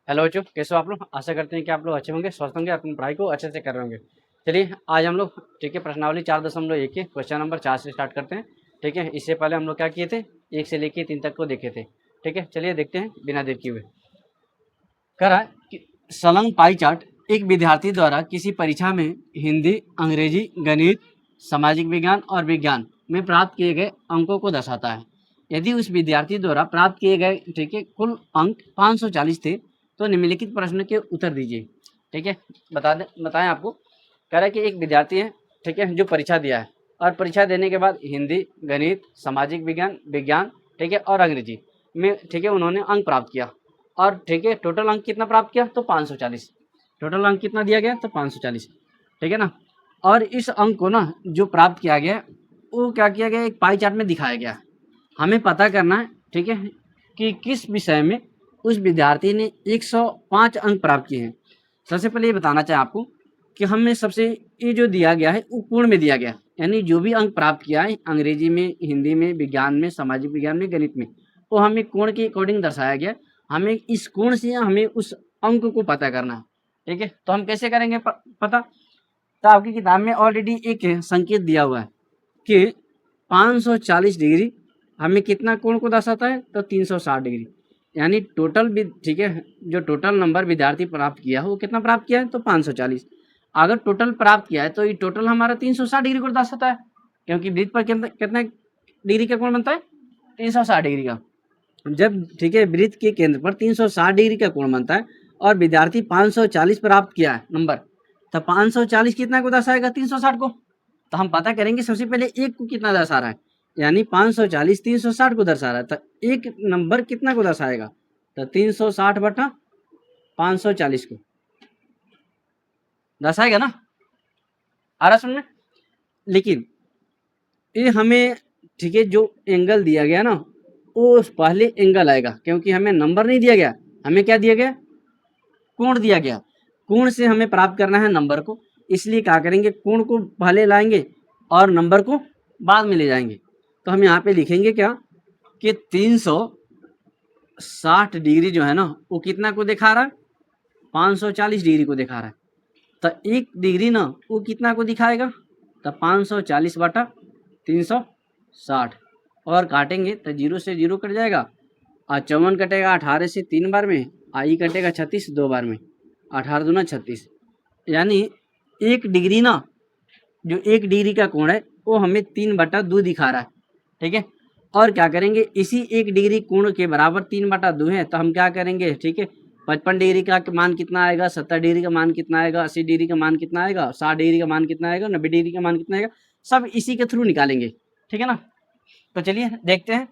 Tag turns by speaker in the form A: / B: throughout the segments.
A: Hello बच्चों, कैसे हो आप लोग। आशा करते हैं कि आप लोग अच्छे होंगे, स्वस्थ होंगे, अपनी पढ़ाई को अच्छे से कर रहे होंगे। चलिए आज हम लोग ठीक है प्रश्नावली 4.1 के क्वेश्चन नंबर 4 से स्टार्ट करते हैं। ठीक है, इससे पहले हम लोग क्या किए थे, 1 से लेके 3 तक को देखे थे। ठीक है, चलिए देखते हैं बिना देर किए हुए। कह रहा है कि सलंग पाई चार्ट एक विद्यार्थी द्वारा किसी परीक्षा में हिंदी, अंग्रेजी, गणित, सामाजिक विज्ञान और विज्ञान में प्राप्त किए गए अंकों को दर्शाता है। यदि उस विद्यार्थी द्वारा प्राप्त किए गए ठीक है कुल अंक 540 थे तो निम्नलिखित प्रश्न के उत्तर दीजिए। ठीक है, बताएं आपको। कह रहा है कि एक विद्यार्थी है, ठीक है, जो परीक्षा दिया है और परीक्षा देने के बाद हिंदी, गणित, सामाजिक विज्ञान, विज्ञान, ठीक है, और अंग्रेजी में ठीक है उन्होंने अंक प्राप्त किया। और ठीक है टोटल अंक कितना प्राप्त किया तो 540। टोटल अंक कितना दिया गया तो 540। ठीक है ना। और इस अंक को ना जो प्राप्त किया गया वो क्या किया गया, एक पाई चार्ट में दिखाया गया। हमें पता करना है ठीक है कि किस विषय में उस विद्यार्थी ने 105 अंक प्राप्त किए हैं। सबसे पहले ये बताना चाहें आपको कि हमें सबसे ये जो दिया गया है वो पूर्ण में दिया गया, यानी जो भी अंक प्राप्त किया है अंग्रेजी में, हिंदी में, विज्ञान में, सामाजिक विज्ञान में, गणित में, वो हमें कोण के अकॉर्डिंग दर्शाया गया। हमें इस कोण से हमें उस अंक को पता करना है। ठीक है, तो हम कैसे करेंगे पता। तो आपकी किताब में ऑलरेडी एक संकेत दिया हुआ है कि 540 डिग्री हमें कितना कोण को दर्शाता है तो 360 डिग्री, यानी टोटल भी ठीक है जो टोटल नंबर विद्यार्थी प्राप्त किया है वो कितना प्राप्त किया है तो 540। अगर टोटल प्राप्त किया है तो ये टोटल हमारा 360 डिग्री को दर्शाता है, क्योंकि वृत्त पर कितना डिग्री का कोण बनता है 360 डिग्री का। जब ठीक है वृत्त के केंद्र पर 360 डिग्री का कोण बनता है और विद्यार्थी 540 प्राप्त किया है नंबर, तो 540 कितना को दर्शाएगा 360 को। तो हम पता करेंगे सबसे पहले एक को कितना दर्शा रहा है, यानी 540 360 को दर्शा रहा है, तो एक नंबर कितना को दर्शाएगा तो 360 बटा 540 को दर्शाएगा ना। आ रहा सुनने। लेकिन ये हमें ठीक है जो एंगल दिया गया ना वो पहले एंगल आएगा, क्योंकि हमें नंबर नहीं दिया गया, हमें क्या दिया गया कोण दिया गया। कोण से हमें प्राप्त करना है नंबर को, इसलिए क्या करेंगे कोण को पहले लाएंगे और नंबर को बाद में ले जाएंगे। तो हम यहाँ पे लिखेंगे क्या कि 360 डिग्री जो है ना वो कितना को दिखा रहा है 540 डिग्री को दिखा रहा है। तो एक डिग्री ना वो कितना को दिखाएगा तो 540 बटा 360, और काटेंगे तो 0 से 0 कट जाएगा और 54 कटेगा 18 से 3 बार में, आई कटेगा 36 2 बार में, 18 दूना 36, यानी एक डिग्री ना जो एक डिग्री का कोण है वो हमें 3/2 दिखा रहा है। ठीक है, और क्या करेंगे इसी एक डिग्री कोण के बराबर 3/2 है, तो हम क्या करेंगे ठीक है 55 डिग्री का मान कितना आएगा, 70 डिग्री का मान कितना आएगा, 80 डिग्री का मान कितना आएगा, 60 डिग्री का मान कितना आएगा, 90 डिग्री का मान कितना आएगा, सब इसी के थ्रू निकालेंगे। ठीक है ना। तो चलिए देखते हैं,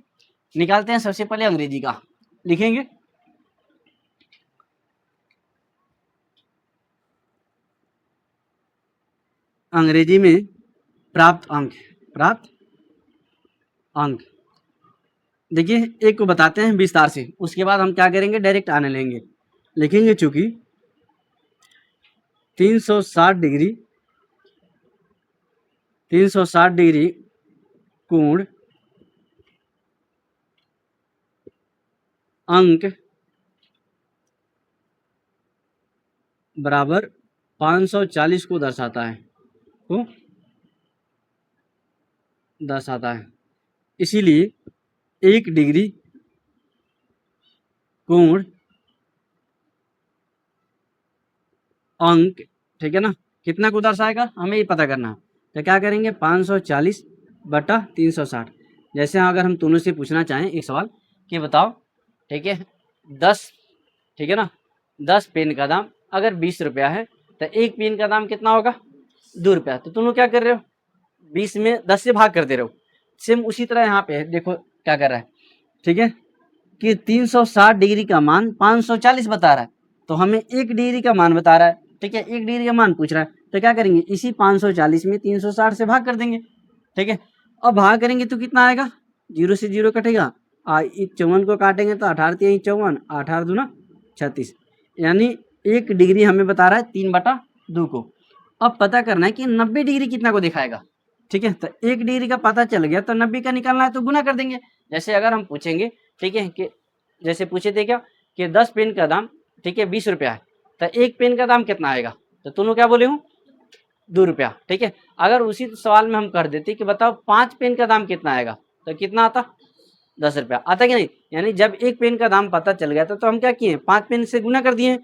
A: निकालते हैं। सबसे पहले अंग्रेजी का लिखेंगे। अंग्रेजी में प्राप्त अंक देखिए एक को बताते हैं विस्तार से, उसके बाद हम क्या करेंगे डायरेक्ट आने लेंगे। लिखेंगे चूंकि 360 डिग्री कोण अंक बराबर 540 को दर्शाता है, इसीलिए एक डिग्री कोण अंक ठीक है ना कितना को दर्शाएगा हमें ये पता करना है। तो क्या करेंगे 540 बटा 360। जैसे अगर हम दोनों से पूछना चाहें एक सवाल कि बताओ ठीक है 10 ठीक है ना 10 पेन का दाम अगर 20 रुपया है तो एक पेन का दाम कितना होगा 2 रुपया। तो तुम लोग क्या कर रहे हो 20 में 10 से भाग कर दे रहे हो। सेम उसी तरह यहाँ पे देखो क्या कर रहा है ठीक है कि 360 डिग्री का मान 540 बता रहा है, तो हमें एक डिग्री का मान बता रहा है। ठीक है, एक डिग्री का मान पूछ रहा है, तो क्या करेंगे इसी 540 में 360 से भाग कर देंगे। ठीक है, अब भाग करेंगे तो कितना आएगा 0 से 0 कटेगा, 54 को काटेंगे तो 18 3 54, 18 दूना 36, यानी एक डिग्री हमें बता रहा है 3/2 को। अब पता करना है कि 90 डिग्री कितना को दिखाएगा। ठीक है, तो एक डिग्री का पता चल गया तो 90 का निकालना है तो गुना कर देंगे। जैसे अगर हम पूछेंगे ठीक है कि जैसे पूछे थे क्या कि 10 पेन का दाम ठीक है 20 रुपया है, तो एक पेन का दाम कितना आएगा, तो दोनों क्या बोले हूँ 2 रुपया। ठीक है, अगर उसी सवाल में हम कर देते कि बताओ 5 पेन का दाम कितना आएगा, तो कितना आता 10 रुपया आता कि नहीं। यानी जब एक पेन का दाम पता चल गया था तो हम क्या किए 5 पेन से गुना कर दिए।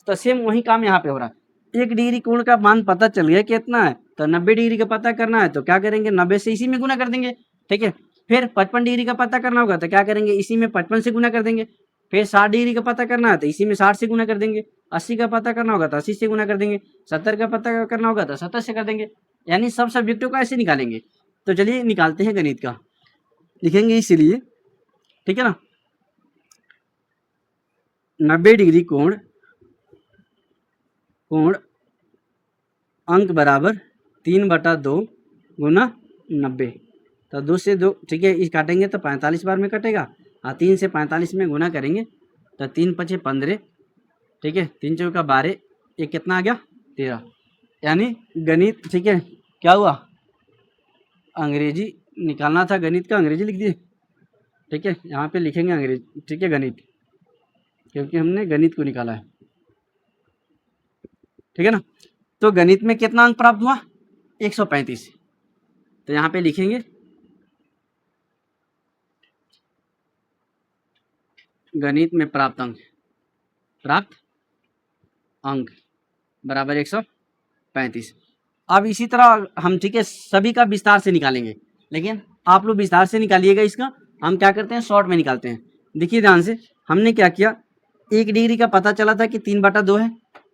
A: तो सेम वही काम यहाँ पे हो रहा है। 1 डिग्री कोण का मान पता चल गया कितना है, तो 90 डिग्री का पता करना है तो क्या करेंगे 90 से इसी में गुना कर देंगे। ठीक है, फिर 55 डिग्री का पता करना होगा तो क्या करेंगे इसी में 55 से गुना कर देंगे। फिर 60 डिग्री का पता करना है तो इसी में 60 से गुना कर देंगे। 80 का पता करना होगा तो 80 से गुना कर देंगे। 70 का पता करना होगा तो 70 से कर देंगे। यानी सब सब्जेक्टों का ऐसे निकालेंगे। तो चलिए निकालते हैं गणित का, लिखेंगे इसीलिए। ठीक है ना, 90 डिग्री कोण अंक बराबर 3/2 गुना 90। तो 2 से 2 ठीक है, इस काटेंगे तो 45 बार में कटेगा, और 3 से 45 में गुना करेंगे तो 3 पचे 15, ठीक है 3 चौका 12, ये कितना आ गया 13। यानी गणित ठीक है क्या हुआ, अंग्रेजी निकालना था गणित का, अंग्रेजी लिख दिए। ठीक है, यहाँ पे लिखेंगे अंग्रेजी, ठीक है गणित, क्योंकि हमने गणित को निकाला है। ठीक है ना, तो गणित में कितना अंक प्राप्त हुआ 135। तो यहाँ पे लिखेंगे गणित में प्राप्त अंक बराबर 135। अब इसी तरह हम ठीक है सभी का विस्तार से निकालेंगे, लेकिन आप लोग विस्तार से निकालिएगा इसका, हम क्या करते हैं शॉर्ट में निकालते हैं। देखिए ध्यान से, हमने क्या किया 1 डिग्री का पता चला था कि 3/2 है,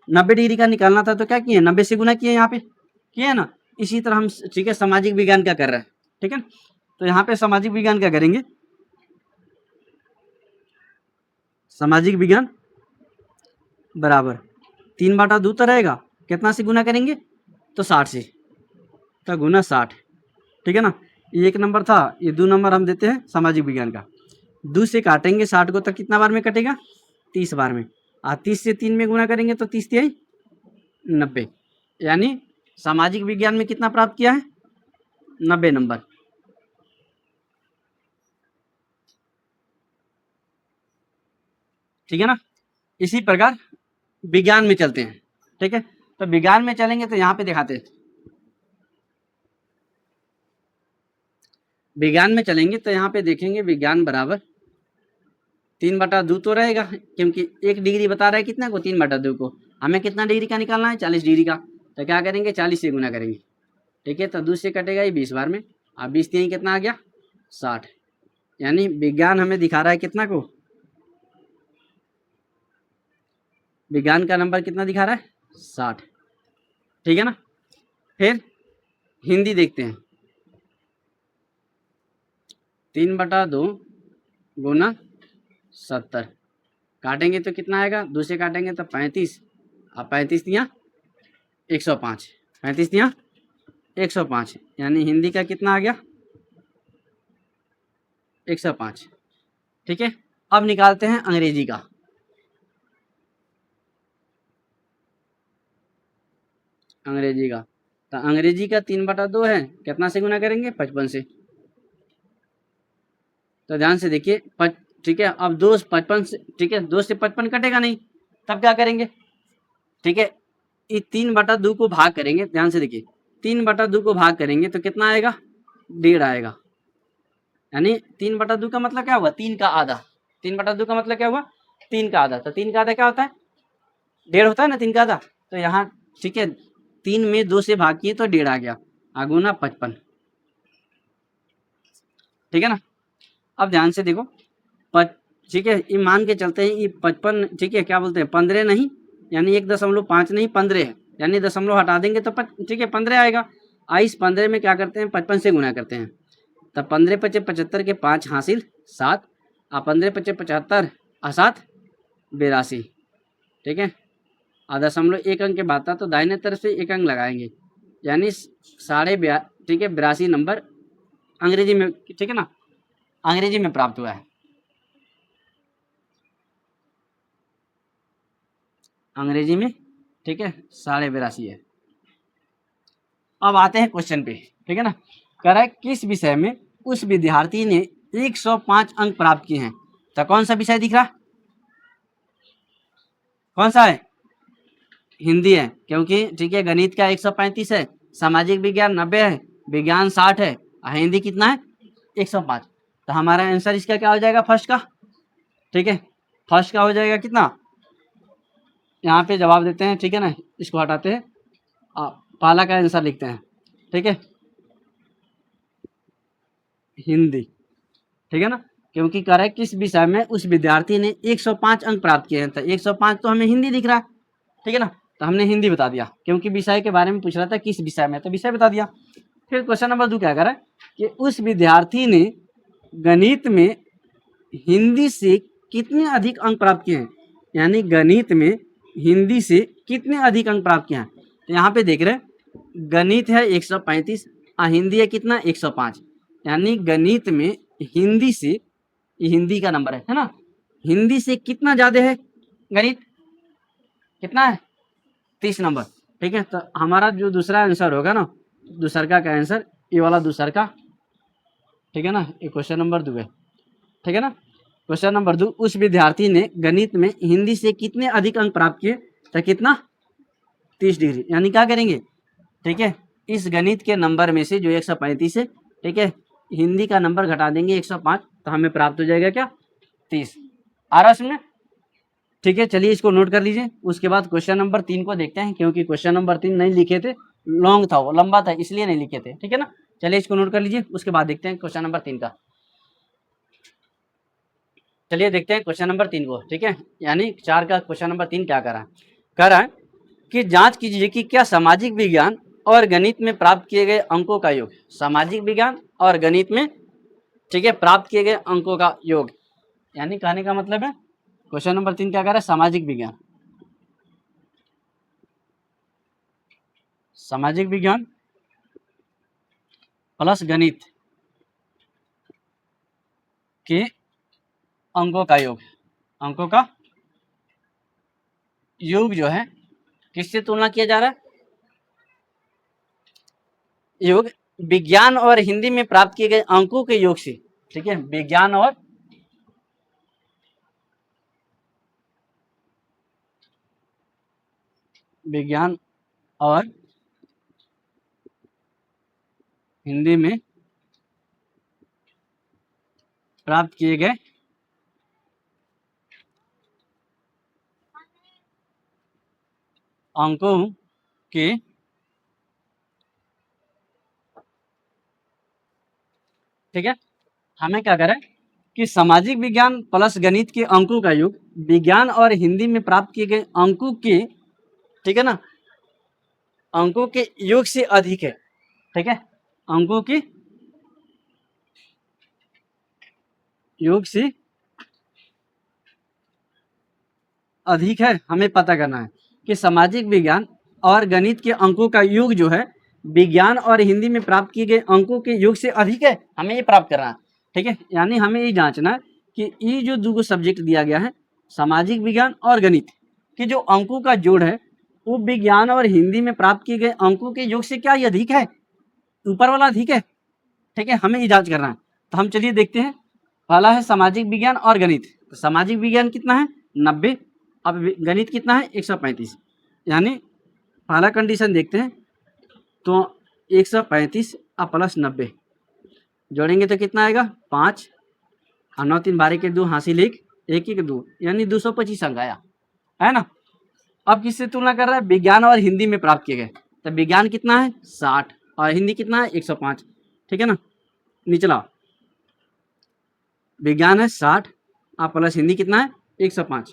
A: 90 डिग्री का निकालना था तो क्या किए 90 से गुना किए, यहाँ पे किए ना। इसी तरह हम ठीक है सामाजिक विज्ञान का कर रहे हैं। ठीक है, तो यहाँ पे सामाजिक विज्ञान क्या करेंगे, सामाजिक विज्ञान बराबर 3/2 तो रहेगा, कितना से गुना करेंगे तो 60 से, तो गुना 60। ठीक है ना, ये 1 नंबर था, ये 2 नंबर हम देते हैं सामाजिक विज्ञान का। 2 से काटेंगे 60 को तो कितना बार में कटेगा 30 बार में, और 30 से 3 में गुना करेंगे तो 30 3 90। यानी सामाजिक विज्ञान में कितना प्राप्त किया है 90 नंबर। ठीक है ना, इसी प्रकार विज्ञान में चलते हैं। ठीक है, तो विज्ञान में चलेंगे तो यहाँ पे दिखाते हैं, विज्ञान में चलेंगे तो यहाँ पे देखेंगे विज्ञान बराबर 3/2 तो रहेगा, क्योंकि 1 डिग्री बता रहा है कितना को 3/2 को, हमें कितना डिग्री का निकालना है 40 डिग्री का, तो क्या करेंगे 40 से गुना करेंगे। ठीक है, तो 2 से कटेगा ये 20 बार में, अब 20 3 कितना आ गया 60। यानी विज्ञान हमें दिखा रहा है कितना को, विज्ञान का नंबर कितना दिखा रहा है 60। ठीक है ना, फिर हिंदी देखते हैं, 3/2 गुना 70, काटेंगे तो कितना आएगा 2 से काटेंगे तो 35, अब 35 दिया 105, 35 दिया 105, यानी हिंदी का कितना आ गया 105। ठीक है, अब निकालते हैं अंग्रेजी का। अंग्रेजी का, तो अंग्रेजी का 3/2 है, कितना से गुना करेंगे 55 से। तो ध्यान से देखिए ठीक है, अब 2 55 से ठीक है 2 से 55 कटेगा नहीं, तब क्या करेंगे ठीक है ये 3/2 को भाग करेंगे। ध्यान से देखिए 3/2 को भाग करेंगे तो कितना आएगा 1.5 आएगा। यानी 3/2 का मतलब क्या हुआ 3 का आधा, 3/2 का मतलब क्या हुआ 3 का आधा, तो 3 का आधा क्या होता है 1.5 होता है ना 3 का आधा। तो यहाँ ठीक है 3 में 2 से भाग किए तो 1.5 आ गया, आगुना 55। ठीक है ना, अब ध्यान से देखो ठीक है ये मान के चलते हैं ये 55 ठीक है क्या बोलते हैं 15 नहीं, यानी 1.5 नहीं 15 है, यानी दशमलव हटा देंगे तो ठीक है 15 आएगा। इस 15 में क्या करते हैं 55 से गुना करते हैं, तब 15 पचे 75 के 5 हासिल 7, और 15 पचे 75 और 7 82। ठीक है, और दशमलव 1 अंक के बाद था तो दाहिने तरफ से 1 अंक लगाएंगे, यानी 82 ठीक है 82 नंबर अंग्रेजी में ठीक है ना अंग्रेजी में प्राप्त हुआ है। अंग्रेजी में ठीक है 82.5 है। अब आते हैं क्वेश्चन पे। ठीक है ना, कह रहा है किस विषय में उस विद्यार्थी ने 105 अंक प्राप्त किए हैं, तो कौन सा विषय दिख रहा कौन सा है? हिंदी है, क्योंकि ठीक है गणित का 135 है, सामाजिक विज्ञान 90 है, विज्ञान 60 है, और हिंदी कितना है? 105। तो हमारा आंसर इसका क्या हो जाएगा फर्स्ट का? ठीक है, फर्स्ट का हो जाएगा कितना? यहाँ पे जवाब देते हैं, ठीक है ना, इसको हटाते हैं, पहला का आंसर लिखते हैं, ठीक है, हिंदी, ठीक है ना, क्योंकि कह रहा है किस विषय में उस विद्यार्थी ने 105 अंक प्राप्त किए हैं, तो 105 तो हमें हिंदी दिख रहा है, ठीक है ना, तो हमने हिंदी बता दिया, क्योंकि विषय के बारे में पूछ रहा था किस विषय में, तो विषय बता दिया। फिर क्वेश्चन नंबर 2 क्या कर रहा है कि उस विद्यार्थी ने गणित में हिंदी से कितने अधिक अंक प्राप्त किए हैं, यानी गणित में हिंदी से कितने अधिक अंक प्राप्त किए हैं। तो यहाँ पे देख रहे हैं गणित है 135 और हिंदी है कितना? 105, यानी गणित में हिंदी से, ये हिंदी का नंबर है ना, हिंदी से कितना ज़्यादा है गणित? कितना है? 30 नंबर, ठीक है। तो हमारा जो दूसरा आंसर होगा ना, दूसरका का आंसर ये वाला दूसरका, ठीक है ना, ये क्वेश्चन नंबर 2 है, ठीक है ना। क्वेश्चन नंबर 2, उस विद्यार्थी ने गणित में हिंदी से कितने अधिक अंक प्राप्त किए, तो कितना? 30 डिग्री, यानी क्या करेंगे, ठीक है, इस गणित के नंबर में से जो 135 है, ठीक है, हिंदी का नंबर घटा देंगे 105, तो हमें प्राप्त हो जाएगा क्या? 30। आ रहा समझ में? ठीक है, चलिए इसको नोट कर लीजिए। उसके बाद क्वेश्चन नंबर 3 को देखते हैं, क्योंकि क्वेश्चन नंबर 3 नहीं लिखे थे, लॉन्ग था, वो लंबा था, इसलिए नहीं लिखे थे, ठीक है ना। चलिए इसको नोट कर लीजिए, उसके बाद देखते हैं क्वेश्चन नंबर 3 का। चलिए देखते हैं क्वेश्चन नंबर 3 को, ठीक है, यानी 4 का क्वेश्चन नंबर 3 क्या कह रहा है कि जांच कीजिए कि क्या सामाजिक विज्ञान और गणित में प्राप्त किए गए अंकों का योग, सामाजिक विज्ञान और गणित में, ठीक है, प्राप्त किए गए अंकों का योग, यानी कहने का मतलब है क्वेश्चन नंबर 3 क्या कह रहा है, सामाजिक विज्ञान, सामाजिक विज्ञान प्लस गणित के अंकों का योग, अंकों का योग जो है किससे तुलना किया जा रहा है? योग विज्ञान और हिंदी में प्राप्त किए गए अंकों के योग से, ठीक है, विज्ञान और हिंदी में प्राप्त किए गए अंकों के, ठीक है, हमें क्या करें कि सामाजिक विज्ञान प्लस गणित के अंकों का योग विज्ञान और हिंदी में प्राप्त किए गए अंकों के, ठीक है ना, अंकों के योग से अधिक है, ठीक है, अंकों के योग से अधिक है। हमें पता करना है कि सामाजिक विज्ञान और गणित के अंकों का योग जो है विज्ञान और हिंदी में प्राप्त किए गए अंकों के योग से अधिक है, हमें ये प्राप्त करना है, ठीक है, यानी हमें ये जांचना है कि ये जो दो सब्जेक्ट दिया गया है सामाजिक विज्ञान और गणित के जो अंकों का जोड़ है वो विज्ञान और हिंदी में प्राप्त किए गए अंकों के योग से क्या ये अधिक है, ऊपर वाला अधिक है, ठीक है, हमें ये जांच करना है। तो हम चलिए देखते हैं, पहला है सामाजिक विज्ञान और गणित, तो सामाजिक विज्ञान कितना है? 90, अब गणित कितना है? 135, यानी पहला कंडीशन देखते हैं, तो 135 और प्लस 90 जोड़ेंगे तो कितना आएगा? 5 और 9 3 12 के 2 हासिल 1 1 1 2, यानी 225 अंक आया, है ना। अब किससे तुलना कर रहा है? विज्ञान और हिंदी में प्राप्त किए गए, तो विज्ञान कितना है? 60 और हिंदी कितना है? 105, ठीक है ना। निचला विज्ञान है 60 और प्लस हिंदी कितना है? 105,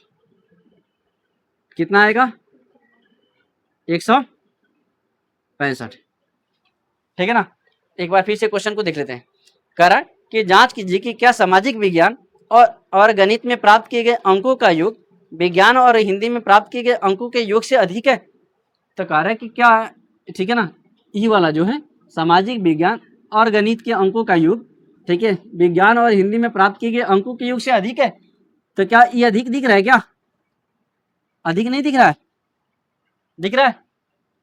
A: कितना आएगा? 165, ठीक है ना। एक बार फिर से क्वेश्चन को देख लेते हैं। कह रहा है कि जांच कीजिए कि क्या सामाजिक विज्ञान और गणित में प्राप्त किए गए अंकों का योग विज्ञान और हिंदी में प्राप्त किए गए अंकों के योग से अधिक है। तो कह रहा है कि क्या, ठीक है ना, ये वाला जो है सामाजिक विज्ञान और गणित के अंकों का योग, ठीक है, विज्ञान और हिंदी में प्राप्त किए गए अंकों के योग से अधिक है। तो क्या ये अधिक दिख रहा है? क्या अधिक नहीं दिख रहा है? दिख रहा है?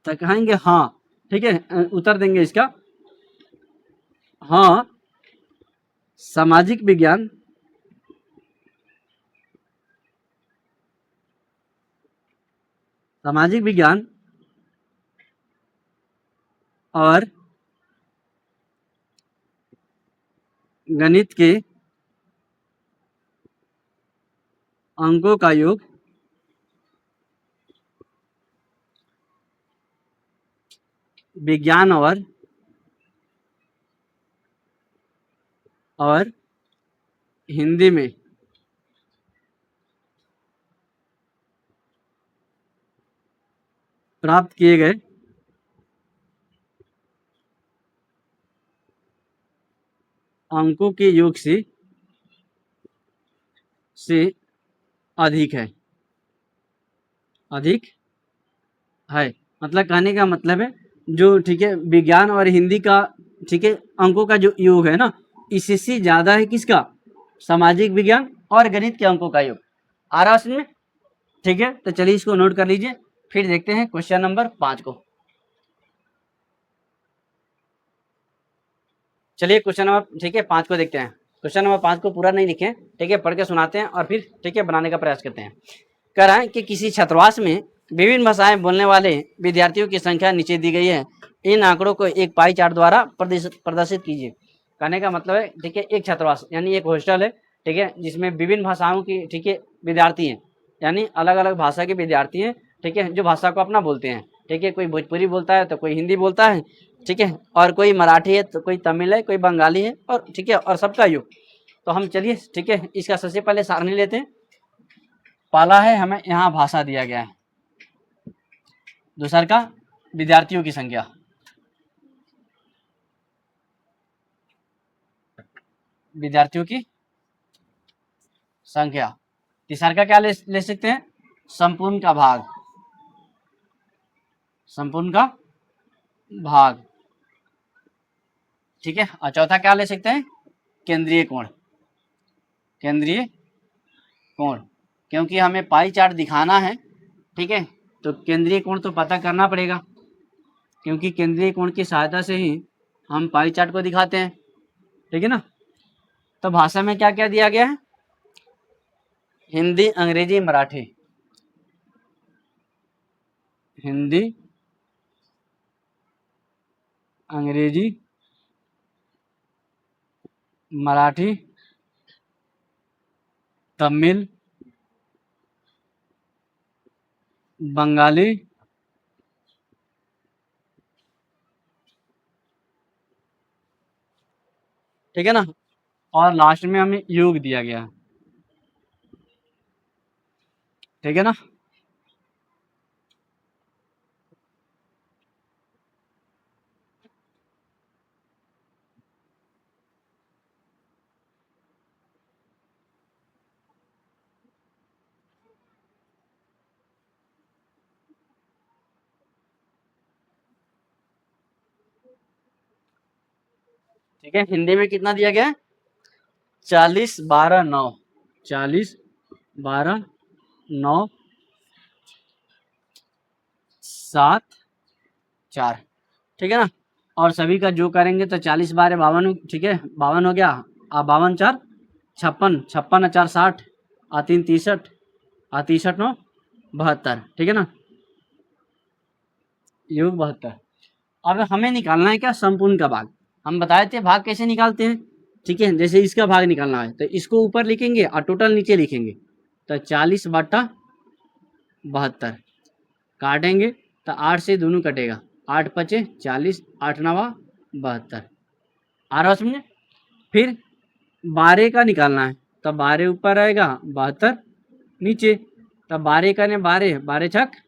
A: तो कहेंगे हाँ, ठीक है, उत्तर देंगे इसका हाँ, सामाजिक विज्ञान सामाजिक विज्ञान और गणित के अंकों का योग विज्ञान और हिंदी में प्राप्त किए गए अंकों के योग से अधिक है। अधिक है मतलब कहने का मतलब है जो ठीक है विज्ञान और हिंदी का ठीक है अंकों का जो योग है ना, इससे ज्यादा है किसका? सामाजिक विज्ञान और गणित के अंकों का योग। आ रहा है? ठीक है, तो चलिए इसको नोट कर लीजिए। फिर देखते हैं क्वेश्चन नंबर 5 को। चलिए क्वेश्चन नंबर ठीक है 5 को देखते हैं। क्वेश्चन नंबर 5 को पूरा नहीं लिखे, ठीक है, पढ़ के सुनाते हैं और फिर ठीक है बनाने का प्रयास करते हैं। कह रहा है कि किसी छात्रावास में विभिन्न भाषाएं बोलने वाले विद्यार्थियों की संख्या नीचे दी गई है। इन आंकड़ों को एक पाई चार्ट द्वारा प्रदर्शित कीजिए। कहने का मतलब है ठीक है एक छात्रावास यानी एक हॉस्टल है, ठीक है, जिसमें विभिन्न भाषाओं की ठीक है विद्यार्थी हैं, यानी अलग अलग भाषा के विद्यार्थी हैं, ठीक है, जो भाषा को अपना बोलते हैं। ठीक है, कोई भोजपुरी बोलता है तो कोई हिंदी बोलता है, ठीक है, और कोई मराठी है तो कोई तमिल है, कोई बंगाली है, और ठीक है और सबका योग। तो हम चलिए ठीक है इसका सबसे पहले सारणी लेते हैं। पहला है हमें यहाँ भाषा दिया गया है, दूसरा का विद्यार्थियों की संख्या, विद्यार्थियों की संख्या, तीसरा का क्या ले सकते हैं? संपूर्ण का भाग, संपूर्ण का भाग, ठीक है, और चौथा क्या ले सकते हैं? केंद्रीय कोण, केंद्रीय कोण, क्योंकि हमें पाई चार्ट दिखाना है, ठीक है, तो केंद्रीय कोण तो पता करना पड़ेगा, क्योंकि केंद्रीय कोण की सहायता से ही हम पाई चार्ट को दिखाते हैं, ठीक है ना। तो भाषा में क्या क्या दिया गया है? हिंदी, अंग्रेजी, मराठी, हिंदी, अंग्रेजी, मराठी, तमिल, बंगाली, ठीक है ना, और लास्ट में हमें योग दिया गया है, ठीक है ना। ठीक है, हिंदी में कितना दिया गया है? 40 12 9, 40 12 9 7 4, ठीक है ना। और सभी का जो करेंगे तो 40 12 52, ठीक है, 52 हो गया, 52 4 56, 56 4 60, 3 63, 63 9 72, ठीक है ना, योग 72। अब हमें निकालना है क्या? संपूर्ण का भाग। हम बताए थे भाग कैसे निकालते हैं, ठीक है, जैसे इसका भाग निकालना है तो इसको ऊपर लिखेंगे और टोटल नीचे लिखेंगे, तो 40 बटा 72 काटेंगे तो 8 से दोनों कटेगा, 8 पचे 40, 8 नवा 72, आ रहा समझे। फिर 12 का निकालना है तो 12 ऊपर आएगा, 72 नीचे, तो 12 का ने 12, 12 छक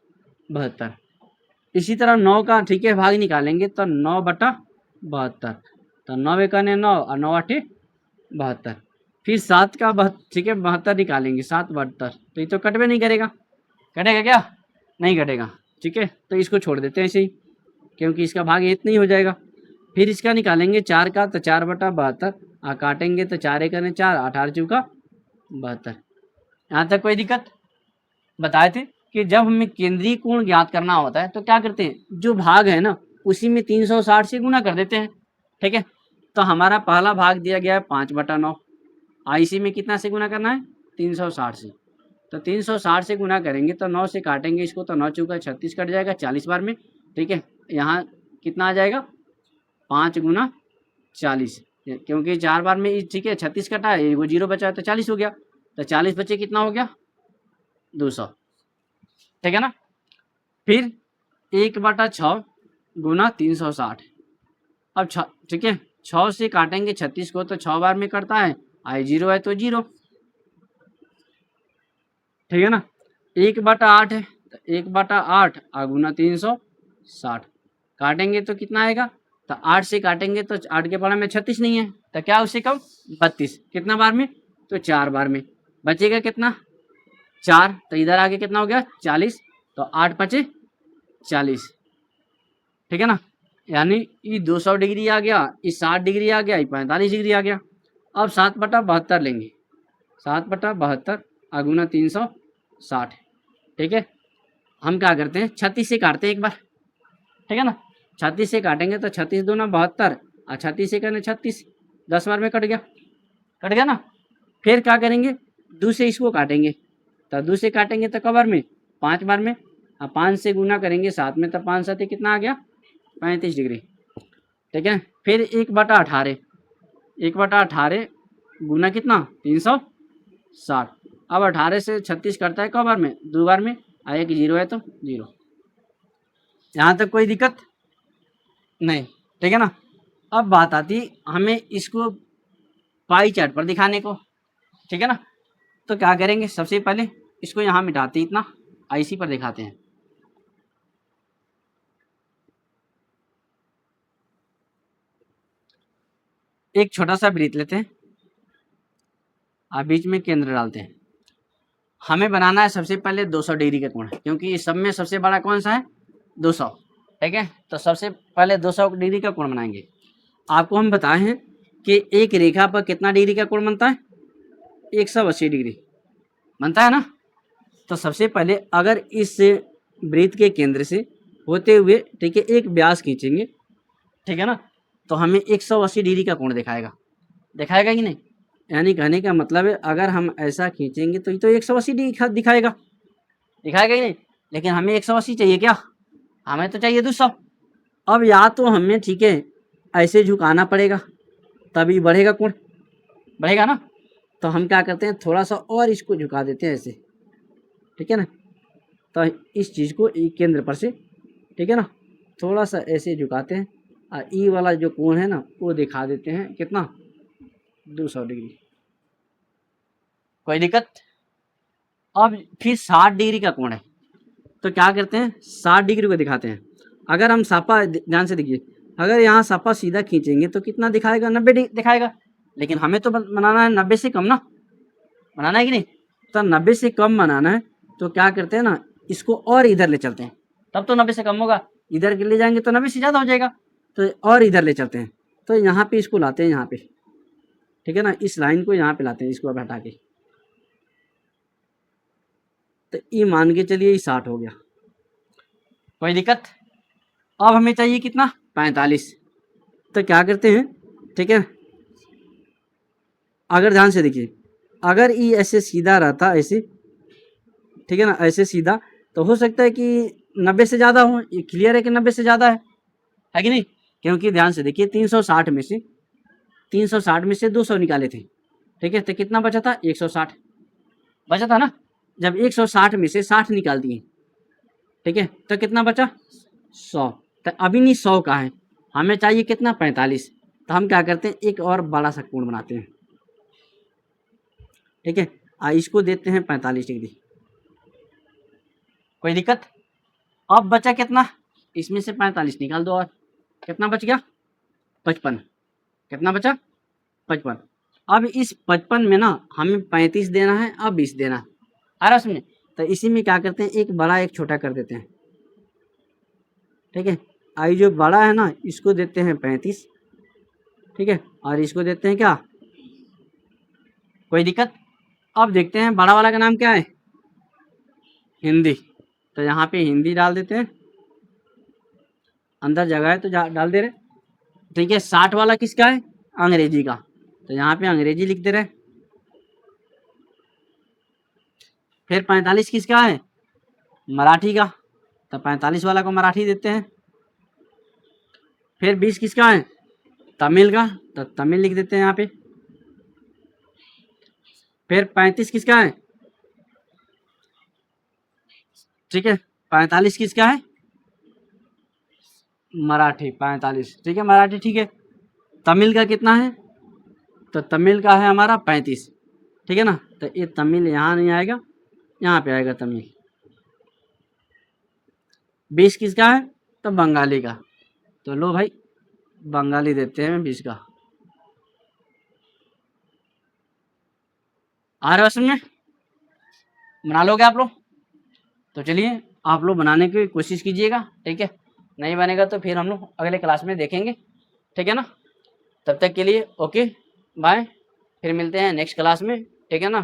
A: 72। इसी तरह 9 का ठीक है भाग निकालेंगे तो 9 बटा 72, तो 9 एक ने 9 और 9 8 72। फिर 7 का ठीक है 72 निकालेंगे, 7 72, तो ये तो कटवे नहीं करेगा, कटेगा क्या? नहीं कटेगा, ठीक है, तो इसको छोड़ देते हैं ऐसे ही, क्योंकि इसका भाग इतना ही हो जाएगा। फिर इसका निकालेंगे 4 का, तो 4 बटा 72, काटेंगे तो 4 एक ने 4, 18 चौका 72। यहाँ तक कोई दिक्कत? बताए थे कि जब हमें केंद्रीय कोण ज्ञात करना होता है तो क्या करते हैं, जो भाग है ना उसी में 360 से गुना कर देते हैं, ठीक है। तो हमारा पहला भाग दिया गया है 5 बटा 9, इसी में कितना से गुना करना है? 360 से, तो 360 से गुना करेंगे तो 9 से काटेंगे इसको तो 9 चौका 36 कट जाएगा 40 बार में। ठीक है, यहाँ कितना आ जाएगा 5 गुना 40, क्योंकि 4 बार में ठीक है 36 कटा है, वो 0 बचा है तो 40 हो गया, तो 40 बचे कितना हो गया 200। ठीक है ना। फिर 1/6 गुना 360। अब ठीक है 6 से काटेंगे 36 को तो 6 बार में कटता है, आई 0 है तो 0। ठीक है ना। 1/8 है तो 1/8 गुना 360 काटेंगे तो कितना आएगा, तो 8 से काटेंगे तो 8 के पढ़ा में 36 नहीं है तो क्या उससे कम 32। कितना बार में, तो 4 बार में। बचेगा कितना 4, तो इधर आगे कितना हो गया 40, तो 8 5 40। ठीक है ना, यानी ये 200 डिग्री आ गया, ये 60 डिग्री आ गया, ये 45 डिग्री आ गया। अब 7/72 लेंगे, 7/72 गुना 360। ठीक है, हम क्या करते हैं 36 से काटते हैं एक बार। ठीक है ना, 36 से काटेंगे तो 36 दूना 72 और 36 से करने 36, 10 बार में कट गया ना। फिर क्या करेंगे 2 से इसको काटेंगे, तो 2 से काटेंगे तो कबर में 5 बार में, और 5 से गुना करेंगे 7 में तो 5 7 कितना आ गया 35 डिग्री। ठीक है, फिर 1/18, 1/18 गुना कितना 360। अब 18 से 36 करता है कब बार में 2 बार में, और एक 0 है तो 0। यहाँ तक कोई दिक्कत नहीं। ठीक है ना। अब बात आती हमें इसको पाई चार्ट पर दिखाने को। ठीक है ना, तो क्या करेंगे सबसे पहले इसको यहाँ मिटाते इतना, आईसी पर दिखाते हैं। एक छोटा सा वृत्त लेते हैं और बीच में केंद्र डालते हैं। हमें बनाना है सबसे पहले 200 डिग्री का कोण, क्योंकि इस सब में सबसे बड़ा कौन सा है 200। ठीक है, तो सबसे पहले 200 डिग्री का कोण बनाएंगे। आपको हम बताए हैं कि एक रेखा पर कितना डिग्री का कोण बनता है 180 डिग्री बनता है ना। तो सबसे पहले अगर इस वृत्त के केंद्र से होते हुए ठीक है एक व्यास खींचेंगे, ठीक है ना, तो हमें 180 डिग्री का कोण दिखाएगा कि नहीं। यानी कहने का मतलब है अगर हम ऐसा खींचेंगे तो ये तो 180 डिग्री दिखाएगा ही नहीं, लेकिन हमें 180 चाहिए क्या, हमें तो चाहिए 200। अब या तो हमें ठीक है ऐसे झुकाना पड़ेगा तभी बढ़ेगा कोण, बढ़ेगा ना। तो हम क्या करते हैं थोड़ा सा और इसको झुका देते हैं ऐसे। ठीक है ना, तो इस चीज़ को केंद्र पर से ठीक है ना थोड़ा सा ऐसे झुकाते हैं और ई वाला जो कोण है ना वो दिखा देते हैं कितना 200 डिग्री। कोई दिक्कत। अब फिर 60 डिग्री का कोण है तो क्या करते हैं 60 डिग्री को दिखाते हैं। अगर हम सापा ध्यान से देखिए, अगर यहाँ सापा सीधा खींचेंगे तो कितना दिखाएगा 90 दिखाएगा, लेकिन हमें तो बनाना है 90 से कम ना, बनाना है कि नहीं। तो 90 से कम बनाना है तो क्या करते हैं ना इसको और इधर ले चलते हैं, तब तो 90 से कम होगा। इधर ले जाएंगे तो 90 से ज़्यादा हो जाएगा, तो और इधर ले चलते हैं। तो यहाँ पे इसको लाते हैं यहाँ पे, ठीक है ना, इस लाइन को यहाँ पे लाते हैं, इसको अब हटा के। तो ये मान के चलिए ये 60 हो गया, कोई दिक्कत। अब हमें चाहिए कितना 45। तो क्या करते हैं ठीक है, अगर ध्यान से देखिए अगर ये ऐसे सीधा रहता ऐसे ठीक है ना ऐसे सीधा, तो हो सकता है कि 90 से ज़्यादा हो। ये क्लियर है कि 90 से ज़्यादा है कि नहीं। क्योंकि ध्यान से देखिए 360 में से 200 निकाले थे, ठीक है, तो कितना बचा था 160 बचा था ना। जब 160 में से 60 निकाल दिए ठीक है तो कितना बचा 100। तो अभी नहीं 100 का है, हमें चाहिए कितना 45। तो हम क्या करते हैं एक और बड़ा सा कोण बनाते हैं, ठीक है, इसको देते हैं 45 डिग्री। कोई दिक्कत। अब बचा कितना, इसमें से 45 निकाल दो और कितना बच गया 55। कितना बचा 55। अब इस 55 में ना हमें 35 देना है और 20 देना है, आ रहा उसमें। तो इसी में क्या करते हैं एक बड़ा एक छोटा कर देते हैं, ठीक है। आई जो बड़ा है ना इसको देते हैं 35, ठीक है, और इसको देते हैं क्या, कोई दिक्कत। अब देखते हैं बड़ा वाला का नाम क्या है हिंदी, तो यहाँ पे हिंदी डाल देते हैं, अंदर जगह है तो डाल दे रहे, ठीक है। 60 वाला किसका है अंग्रेजी का, तो यहाँ पे अंग्रेजी लिख दे रहे। फिर 45 किसका है? मराठी का, तो 45 वाला को मराठी देते हैं। फिर 20 किसका है? तमिल का, तो तमिल लिख देते हैं यहाँ पे। फिर 35 किसका है? ठीक है, 45 किसका है? मराठी 45, ठीक है मराठी, ठीक है। तमिल का कितना है? तो तमिल का है हमारा 35, ठीक है ना। तो ये तमिल यहाँ नहीं आएगा, यहाँ पे आएगा तमिल। 20 किसका है? तो बंगाली का, तो लो भाई बंगाली देते हैं 20 का। आ रहा है समझ में? बना लोगे आप लोग? तो चलिए आप लोग बनाने की कोशिश कीजिएगा, ठीक है। नहीं बनेगा तो फिर हम लोग अगले क्लास में देखेंगे, ठीक है ना। तब तक के लिए ओके बाय, फिर मिलते हैं नेक्स्ट क्लास में, ठीक है ना।